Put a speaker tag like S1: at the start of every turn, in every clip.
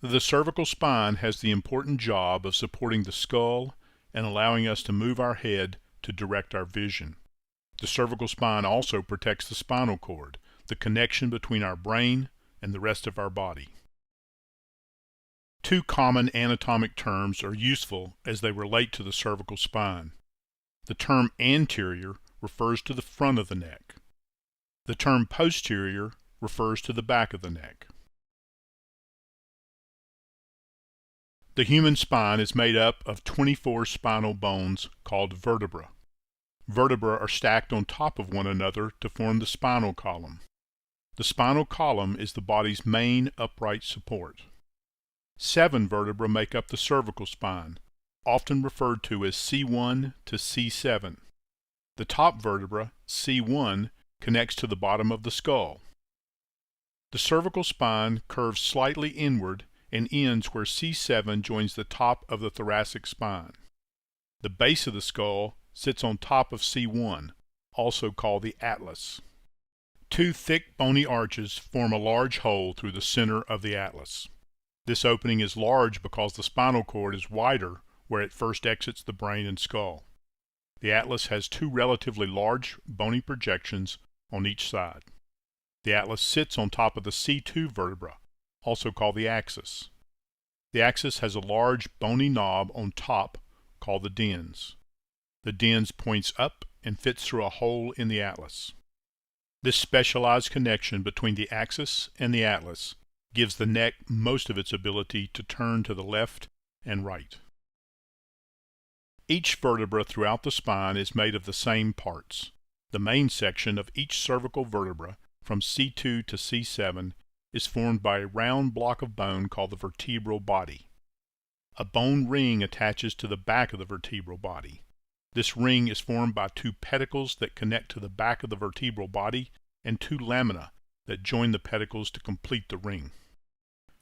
S1: The cervical spine has the important job of supporting the skull and allowing us to move our head to direct our vision. The cervical spine also protects the spinal cord, the connection between our brain and the rest of our body. Two common anatomic terms are useful as they relate to the cervical spine. The term anterior refers to the front of the neck. The term posterior refers to the back of the neck. The human spine is made up of 24 spinal bones called vertebrae. Vertebrae are stacked on top of one another to form the spinal column. The spinal column is the body's main upright support. 7 vertebrae make up the cervical spine, often referred to as C1 to C7. The top vertebra, C1, connects to the bottom of the skull. The cervical spine curves slightly inward and ends where C7 joins the top of the thoracic spine. The base of the skull sits on top of C1, also called the atlas. 2 thick bony arches form a large hole through the center of the atlas. This opening is large because the spinal cord is wider where it first exits the brain and skull. The atlas has 2 relatively large bony projections on each side. The atlas sits on top of the C2 vertebra, also called the axis. The axis has a large bony knob on top called the dens. The dens points up and fits through a hole in the atlas. This specialized connection between the axis and the atlas gives the neck most of its ability to turn to the left and right. Each vertebra throughout the spine is made of the same parts. The main section of each cervical vertebra, from C2 to C7, is formed by a round block of bone called the vertebral body. A bone ring attaches to the back of the vertebral body. This ring is formed by 2 pedicles that connect to the back of the vertebral body and 2 lamina that join the pedicles to complete the ring.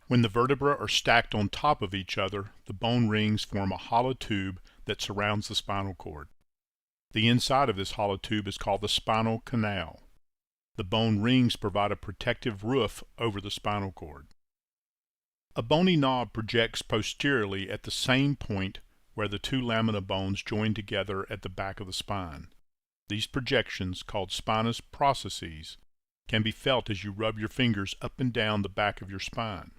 S1: When the vertebrae are stacked on top of each other, the bone rings form a hollow tube that surrounds the spinal cord. The inside of this hollow tube is called the spinal canal. The bone rings provide a protective roof over the spinal cord. A bony knob projects posteriorly at the same point where the 2 lamina bones join together at the back of the spine. These projections, called spinous processes, can be felt as you rub your fingers up and down the back of your spine.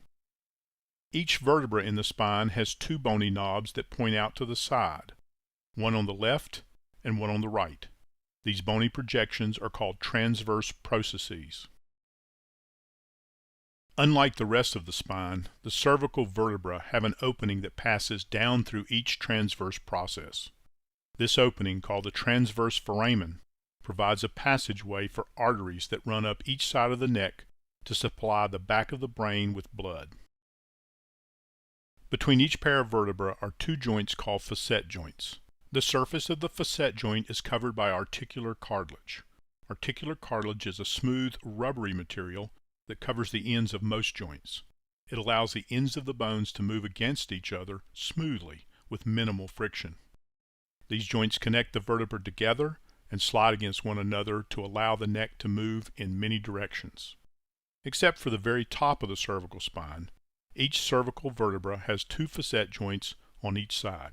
S1: Each vertebra in the spine has 2 bony knobs that point out to the side, one on the left and one on the right. These bony projections are called transverse processes. Unlike the rest of the spine, the cervical vertebrae have an opening that passes down through each transverse process. This opening, called the transverse foramen, provides a passageway for arteries that run up each side of the neck to supply the back of the brain with blood. Between each pair of vertebrae are 2 joints called facet joints. The surface of the facet joint is covered by articular cartilage. Articular cartilage is a smooth, rubbery material that covers the ends of most joints. It allows the ends of the bones to move against each other smoothly with minimal friction. These joints connect the vertebrae together and slide against one another to allow the neck to move in many directions. Except for the very top of the cervical spine, each cervical vertebra has 2 facet joints on each side.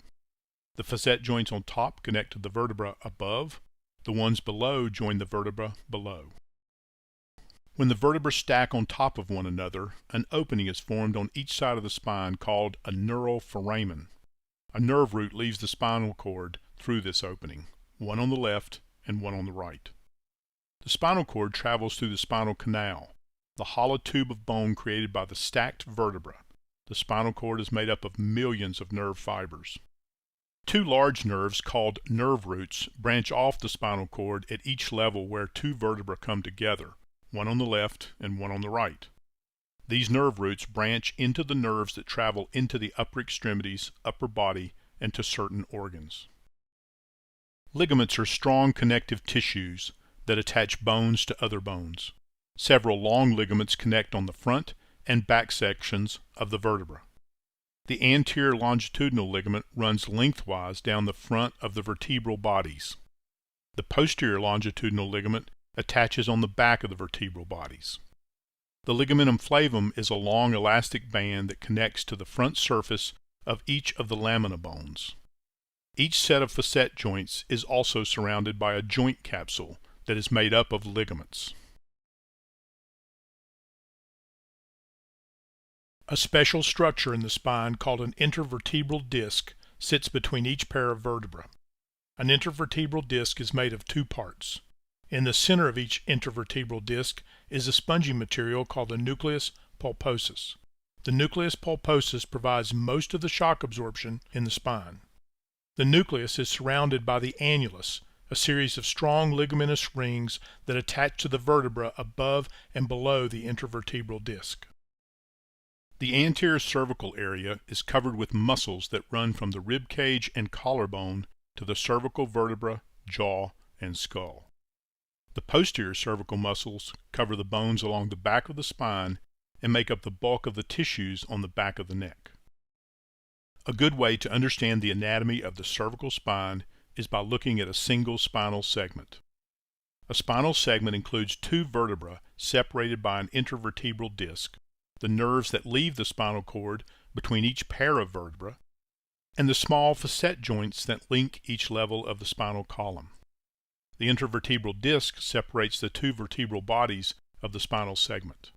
S1: The facet joints on top connect to the vertebra above. The ones below join the vertebra below. When the vertebrae stack on top of one another, an opening is formed on each side of the spine called a neural foramen. A nerve root leaves the spinal cord through this opening, one on the left and one on the right. The spinal cord travels through the spinal canal, the hollow tube of bone created by the stacked vertebrae. The spinal cord is made up of millions of nerve fibers. 2 large nerves called nerve roots branch off the spinal cord at each level where 2 vertebrae come together, one on the left and one on the right. These nerve roots branch into the nerves that travel into the upper extremities, upper body, and to certain organs. Ligaments are strong connective tissues that attach bones to other bones. Several long ligaments connect on the front and back sections of the vertebra. The anterior longitudinal ligament runs lengthwise down the front of the vertebral bodies. The posterior longitudinal ligament attaches on the back of the vertebral bodies. The ligamentum flavum is a long elastic band that connects to the front surface of each of the lamina bones. Each set of facet joints is also surrounded by a joint capsule that is made up of ligaments. A special structure in the spine called an intervertebral disc sits between each pair of vertebrae. An intervertebral disc is made of two parts. In the center of each intervertebral disc is a spongy material called the nucleus pulposus. The nucleus pulposus provides most of the shock absorption in the spine. The nucleus is surrounded by the annulus, a series of strong ligamentous rings that attach to the vertebra above and below the intervertebral disc. The anterior cervical area is covered with muscles that run from the rib cage and collarbone to the cervical vertebra, jaw, and skull. The posterior cervical muscles cover the bones along the back of the spine and make up the bulk of the tissues on the back of the neck. A good way to understand the anatomy of the cervical spine is by looking at a single spinal segment. A spinal segment includes two vertebrae separated by an intervertebral disc, the nerves that leave the spinal cord between each pair of vertebrae, and the small facet joints that link each level of the spinal column. The intervertebral disc separates the two vertebral bodies of the spinal segment.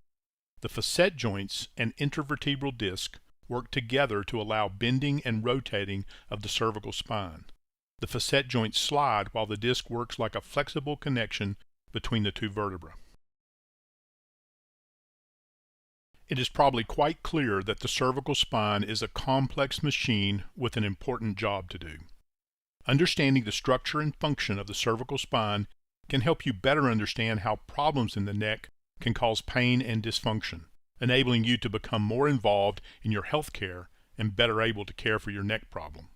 S1: The facet joints and intervertebral disc work together to allow bending and rotating of the cervical spine. The facet joints slide while the disc works like a flexible connection between the two vertebrae. It is probably quite clear that the cervical spine is a complex machine with an important job to do. Understanding the structure and function of the cervical spine can help you better understand how problems in the neck can cause pain and dysfunction, enabling you to become more involved in your health care and better able to care for your neck problem.